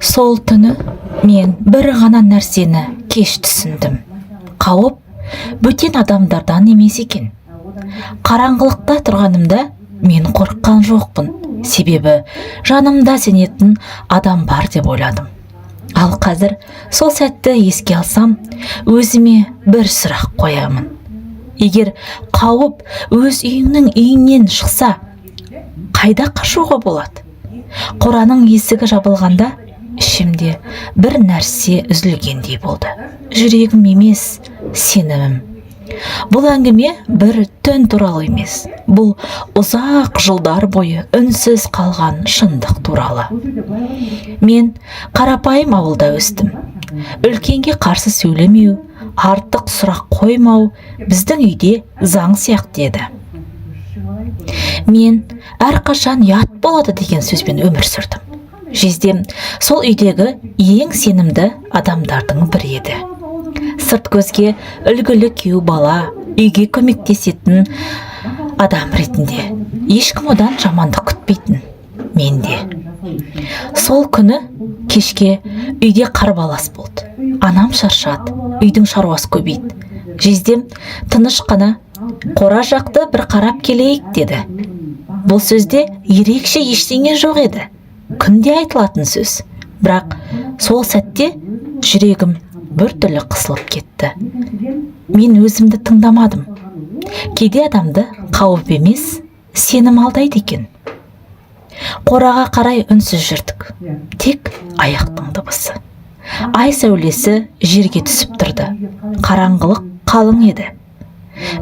Сол түні мен бір ғана нәрсені кеш түсіндім. Қауіп бөтен адамдардан емес екен. Қараңғылықта тұрғанымда мен қорыққан жоқпын, себебі жанымда сенетін адам бар деп ойладым. Ал қазір сол сәтті еске алсам, өзіме бір сұрақ қоямын. Егер қауіп өз үйіңнен шықса, қайда қашуға болады? Қораның есігі жабылғанда ішімде бір нәрсе үзілгендей болды. Жүрегім емес, сенімім. Бұл әңгіме бір түн туралы емес. Бұл ұзақ жылдар бойы үнсіз қалған шындық туралы. Мен қарапайым ауылда өстім. Үлкенге қарсы сөйлемеу, артық сұрақ қоймау біздің үйде заң сияқты еді. Мен әрқашан ұят болады деген сөзбен өмір сүрдім. Жездем сол үйдегі ең сенімді адамдардың бірі еді. Сырт көзге үлгілі күйеу бала, үйге көмектесетін адам ретінде. Ешкім одан жамандық күтпейтін. Мен де. Сол күні кешке үйде қарбалас болды. Анам шаршады, үйдің шаруасы көбейді. Жездем тыныш қана қора жақты бір қарап келейік деді. Бұл сөзде ерекше ештеңе жоқ еді. Күнде айтылатын сөз. Бірақ сол сәтте жүрегім біртүрлі қысылып кетті. Мен өзімді тыңдамадым. Кейде адамды қауіп емес, сенім алдайды екен. Қораға қарай үнсіз жүрдік. Тек аяқтың дыбысы. Ай сәулесі жерге түсіп тұрды. Қараңғылық қалың еді.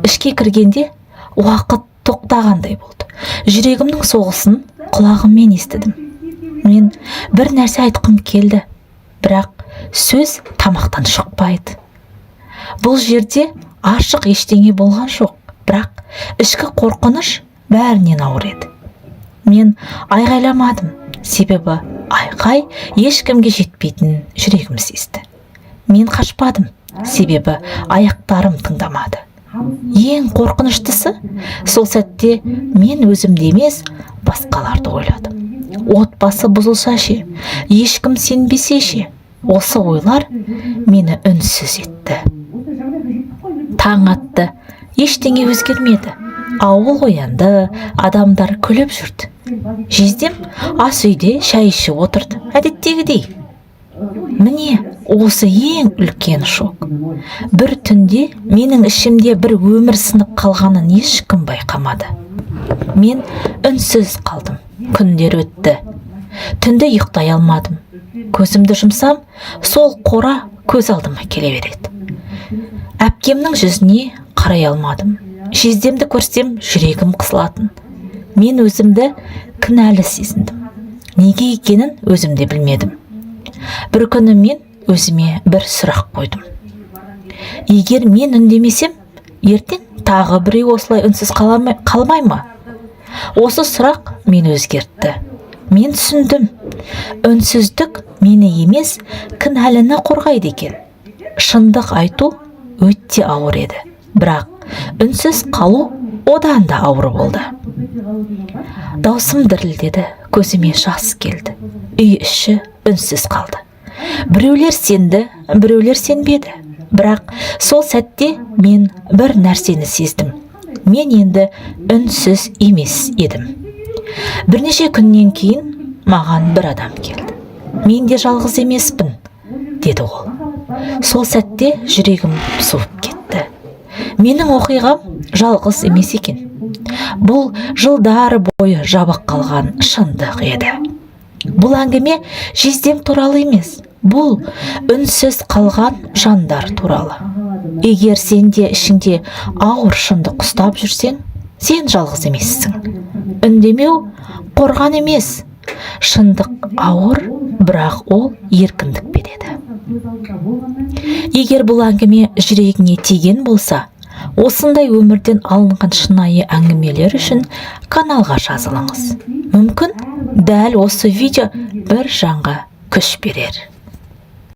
Ішке кіргенде уақыт тоқтағандай болды. Жүрегімнің соғысын құлағыммен естідім. Мен бір нәрсе айтқым келді, бірақ сөз тамақтан шықпайды. Бұл жерде ашық ештеңе болған жоқ, бірақ ішкі қорқыныш бәрінен ауыр еді. Мен айғайламадым, себебі айқай ешкімге жетпейтін жүрегім сезді. Мен қашпадым, себебі аяқтарым тыңдамады. Ең қорқыныштысы, сол сәтте мен өзімді емес, басқаларды ойладым. Отбасы бұзылса ше, ешкім сенбесе ше, осы ойлар мені үнсіз етті. Таң атты, ештеңе өзгермеді. Ауыл оянды, адамдар күліп жүрді. Жездем ас үйде шай ішіп отырды, әдеттегідей. Міне, осы ең үлкен шок. Бір түнде менің ішімде бір өмір сынып қалғанын ешкім байқамады. Мен үнсіз қалдым. Күндер өтті. Түнде ұйықтай алмадым. Көзімді жұмсам, сол қора көз алдыма келе береді. Әпкемнің жүзіне қарай алмадым. Жездемді көрсем, жүрегім қысылатын. Мен өзімді кінәлі сезіндім. Неге екенін өзімде білмедім. Бір күні мен өзіме бір сұрақ қойдым. Егер мен үндемесем, ертең тағы біреу осылай үнсіз қалмай ма? Осы сұрақ мені өзгертті. Мен түсіндім. Үнсіздік мені емес, кінәліні қорғайды екен. Шындық айту өте ауыр еді. Бірақ үнсіз қалу одан да ауыр болды. Даусым дірілдеді, көзіме жас келді. Үй іші үнсіз қалды. Біреулер сенді, біреулер сенбеді. Бірақ сол сәтте мен бір нәрсені сездім. Мен енді үнсіз емес едім. Бірнеше күннен кейін маған бір адам келді. Мен де жалғыз емеспін, деді ол. Сол сәтте жүрегім суып кетті. Менің оқиғам жалғыз емес екен. Бұл жылдар бойы жабық қалған шындық еді. Бұл әңгіме жездем туралы емес. Бұл үнсіз қалған жандар туралы. Егер сен де ішіңде ауыр шындық ұстап жүрсең, сен жалғыз емессің. Үндемеу қорған емес. Шындық ауыр, бірақ ол еркіндік береді. Егер бұл әңгіме жүрегіңе тиген болса, осындай өмірден алынған шынайы әңгімелер үшін каналға жазылыңыз. Мүмкін дәл осы видео бір жанға күш берер.